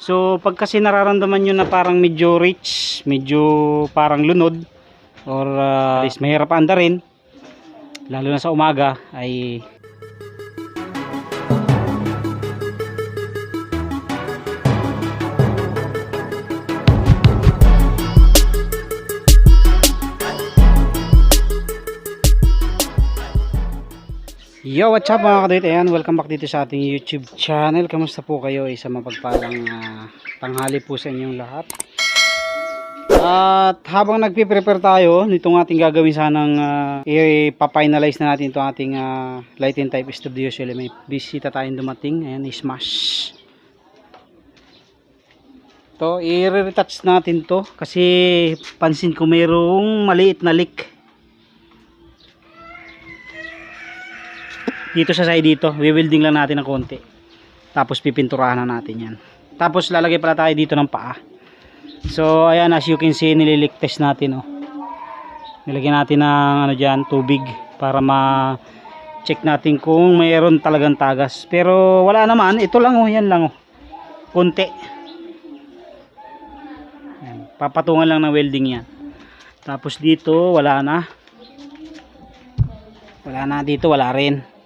So pag kasi nararamdaman nyo na parang medyo rich, medyo parang lunod, or is mahirap andarin, lalo na sa umaga, ay yo, what's up mga kadoit? Ayan, welcome back dito sa ating YouTube channel. Kamusta po kayo? Isa mapagpalang tanghali po sa inyong lahat. At habang nagpiprepare tayo nitong ating gagawin sanang i-finalize na natin itong ating light and type studio. Usually may bisita tayong dumating. Ayan, i-smash to, i-retouch natin to kasi pansin ko mayroong maliit na leak dito sa side. Dito we-welding lang natin ng konti, tapos pipinturahan na natin yan. Tapos lalagay pala tayo dito ng paa. So ayan, as you can see, nililik test natin, oh. Nilagyan natin ng ano dyan, tubig para ma-check natin kung mayroon talagang tagas. Pero wala naman, ito lang, oh, yan lang, oh, konti. Ayan, papatungan lang ng welding yan. Tapos dito wala na, dito wala rin.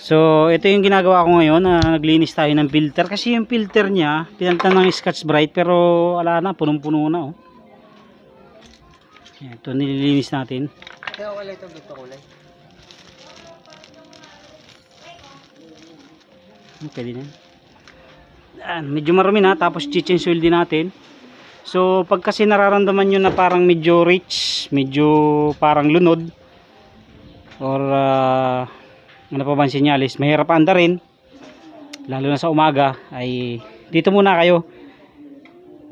So ito yung ginagawa ko ngayon, naglinis tayo ng filter kasi yung filter niya pinalitan ng Scotch Brite, pero wala na, punong-puno na, oh. Yan, ito nililinis natin. Kaya kulay ito, gusto kulay. Pwede na. Yan, medyo marumi na, tapos chichensuel din natin. So pag kasi nararamdaman nyo na parang medyo rich, medyo parang lunod, or ano pa ba ang sinyalis, mahirap andarin, lalo na sa umaga, ay dito muna kayo,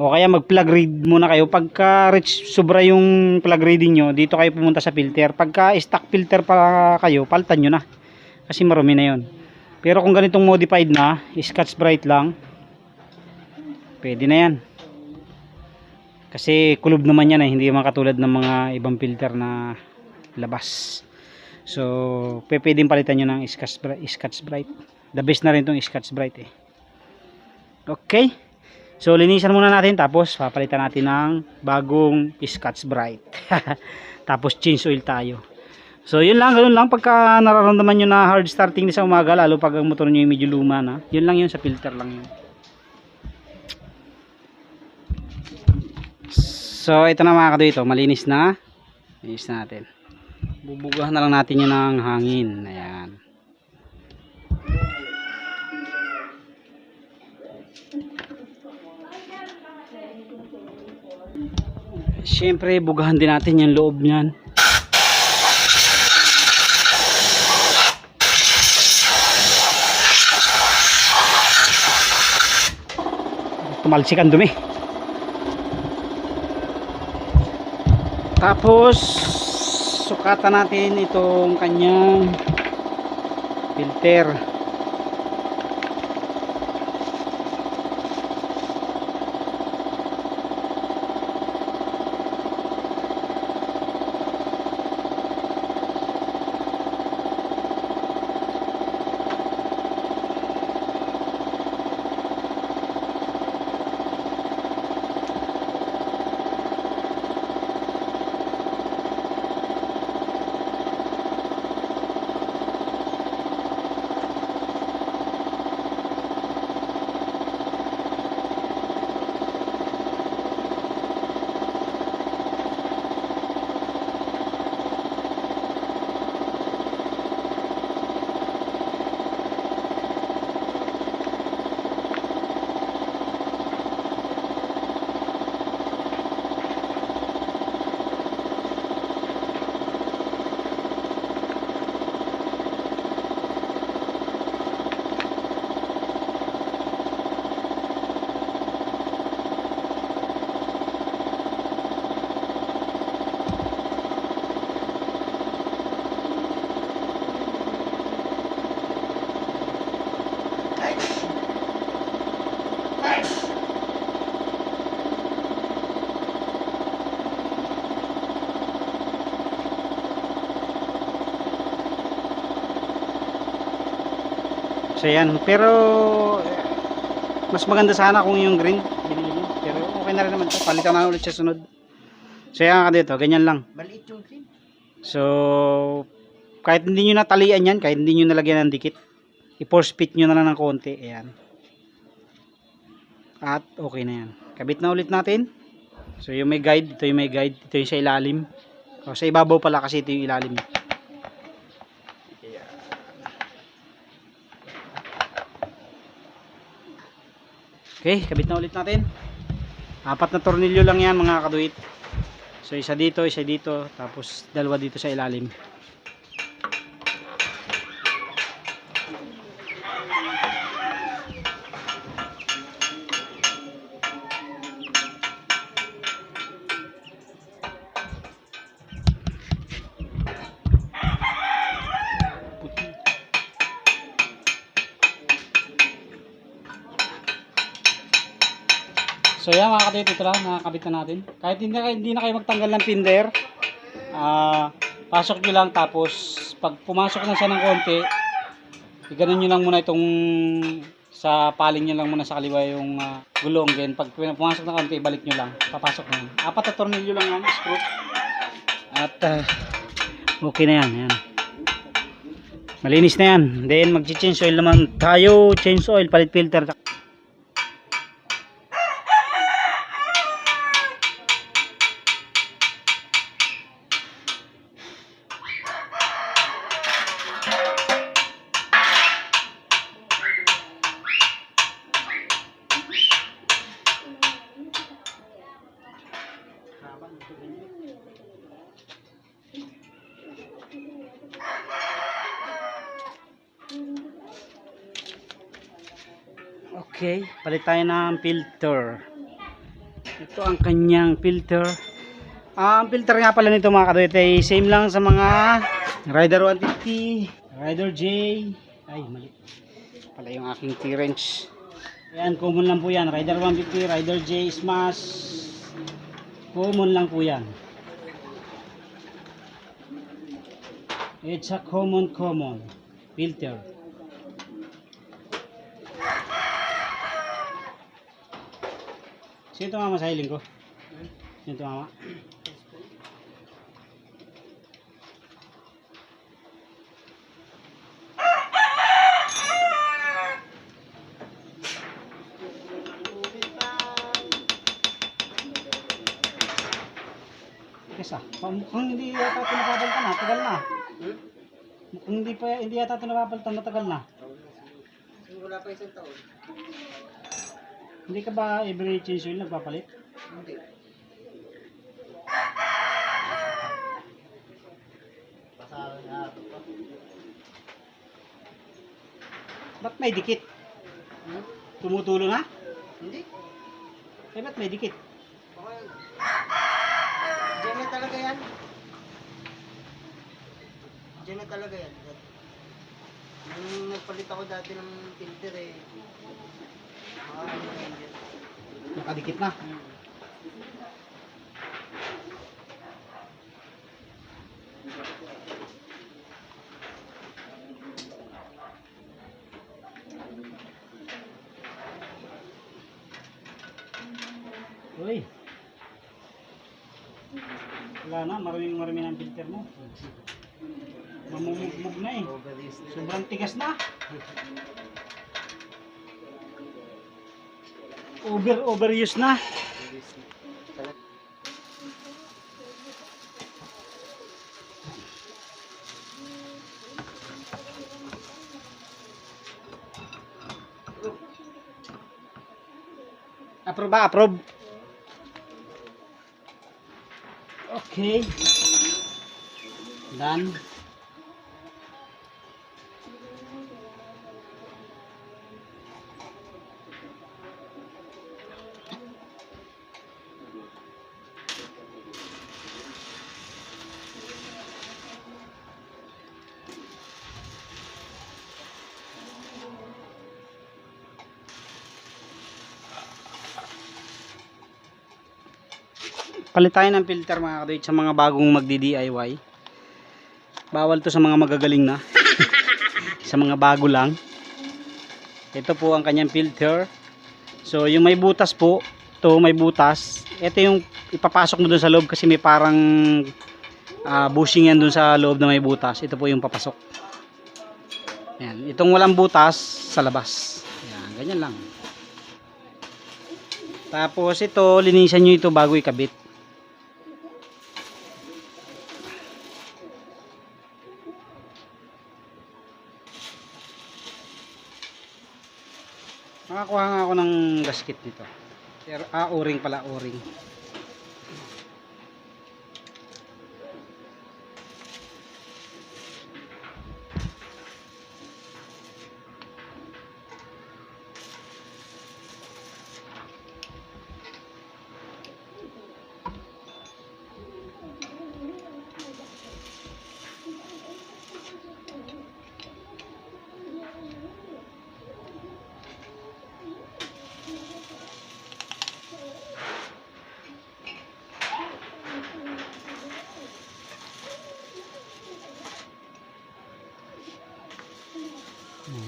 o kaya mag plug read muna kayo. Pagka rich sobra yung plug reading nyo, dito kayo pumunta sa filter. Pagka stock filter pa kayo, palitan nyo na kasi marumi na yon. Pero kung ganitong modified na Scotch Brite lang, pwede na yan kasi kulob naman yan, hindi naman katulad ng mga ibang filter na labas. So pwedeng palitan nyo ng Scotch Brite. The best na rin itong Scotch Brite, eh. Okay, so linisan muna natin, tapos papalitan natin ng bagong Scotch Brite. Tapos change oil tayo. So yun lang, ganun lang. Pagka nararamdaman nyo na hard starting sa umaga, lalo pag ang motor nyo yung medyo luma na, yun lang yun, sa filter lang yun. So ito na mga kadoy, ito malinis na. Linis na natin. Bubugahan na lang natin yun ng hangin. Ayan. Siyempre bugahan din natin yung loob niyan. Tumalsik ang dumi. Tapos sukatan natin itong kanyang filter. So yan, pero mas maganda sana kung yung green binili mo. Pero okay na rin naman to. Palitan na ulit sa sunod. So yan ka dito, ganyan lang. Maliit yung green. So kahit hindi nyo natalian yan, kahit hindi nyo nalagyan ng dikit, i-force fit nyo na lang ng konti. Ayan. At okay na yan. Kabit na ulit natin. So yung may guide, ito yung may guide, ito yung sa ilalim. O, sa ibabaw pala kasi ito yung ilalim. Okay, kabit na ulit natin. 4 na tornilyo lang yan mga kaduit. So isa dito, tapos dalawa dito sa ilalim. So yan mga kadit, ito lang, nakakabit na natin. Kahit hindi na kayo magtanggal ng pinder, pasok nyo lang, tapos pag pumasok na siya ng konti, iganon nyo lang muna itong sa paling nyo lang muna sa kaliwa yung gulong. Then pag pumasok na konti, balik nyo lang, papasok na yan. 4 na tornilyo lang yan, screw. At okay na yan, yan. Malinis na yan. Then mag-change oil naman tayo, change oil, palit filter. Okay, palit tayo ng filter. Ito ang kanyang filter. Ang filter nga pala nito mga kadwet ay same lang sa mga Rider 150, Rider J. Ay, mali. Pala yung aking T-wrench. Ayan, common lang po yan. Rider 150, Rider J, Smash. Common lang po yan. It's a common filter. Sino tumama sa hiling ko? Sino tumama? Kesa, mukhang hindi yata ito napapalitan na, tagal na. Mukhang hindi yata ito napapalitan, matagal na. Wala pa isang taon. Hindi ka ba every change oil nagpapalit? Hindi. Basa na ito pa. Ba't may dikit? Tumutulo na? Hindi. Eh ba't may dikit? Okay. Diyan na talaga yan. Diyan na talaga yan. Nung nagpalit ako dati ng filter eh. Nakadikit na. Uy. Wala na, marami ng filter mo. Mamumugmug na eh. Sobrang tigas na. Overuse na. Approve ba? Approve. Okay. Done. Palit tayo ng filter mga kadoy sa mga bagong magdi-DIY. Bawal to sa mga magagaling na. Sa mga bago lang. Ito po ang kanyang filter. So yung may butas po, to may butas, ito yung ipapasok mo dun sa loob kasi may parang bushing yan dun sa loob na may butas. Ito po yung papasok. Yan. Itong walang butas sa labas. Yan, ganyan lang. Tapos ito, linisan nyo ito bago ikabit. Nakakuha nga ako ng gasket nito. O-ring pala, o-ring.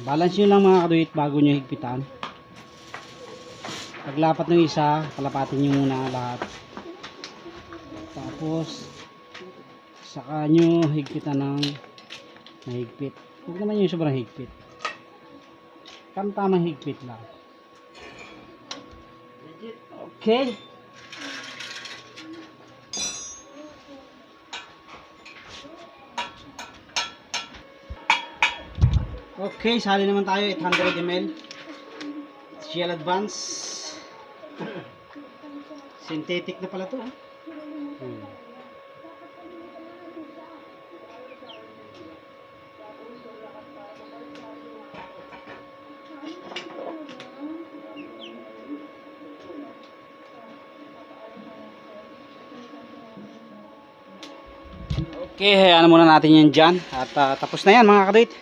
Balance nyo lang mga kaduit bago nyo higpitan. Paglapat ng isa, palapatin nyo muna lahat. Tapos saka nyo higpitan ng mahigpit. Huwag naman yung sobrang higpit. Tamang higpit lang. Okay. Okay, sali naman tayo 800 ml Shell Advance. Synthetic na pala to. Okay, hayaan muna natin yan dyan. At tapos na yan mga kaduit.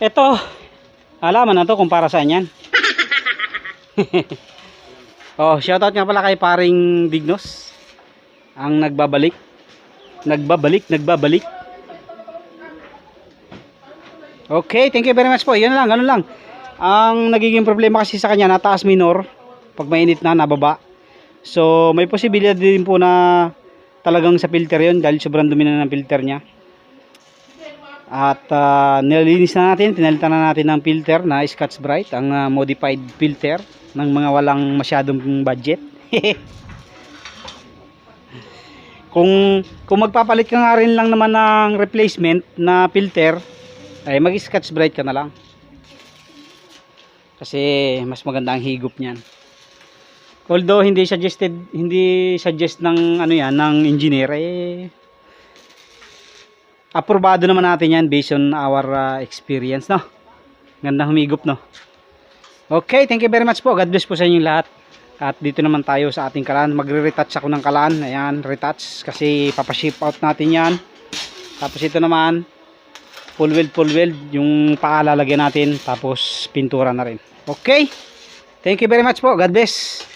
Ito, alaman na to kung para saan yan. Oh, shoutout nga pala kay paring Dignos. Ang nagbabalik. Nagbabalik. Okay, thank you very much po. Yan lang, ganun lang. Ang nagiging problema kasi sa kanya, nataas minor. Pag mainit na, nababa. So, may posibilidad din po na talagang sa filter yun dahil sobrang dumi na ng filter niya. At nilinis na natin, pinalitan na natin ng filter na Scotch-Brite, ang modified filter ng mga walang masyadong budget. kung magpapalit ka nga rin lang naman ng replacement na filter, ay mag Scotch-Brite ka na lang. Kasi mas maganda ang higop niyan. Although hindi suggest ng ano yan, ng engineer, aprobado naman natin yan based on our experience, no? Ganda humigop, no? Okay, thank you very much po. God bless po sa inyong lahat. At dito naman tayo sa ating kalan. Magre-retouch ako ng kalan. Ayan, retouch. Kasi papaship out natin yan. Tapos ito naman, full weld. Yung paalalagyan natin. Tapos pintura na rin. Okay? Thank you very much po. God bless.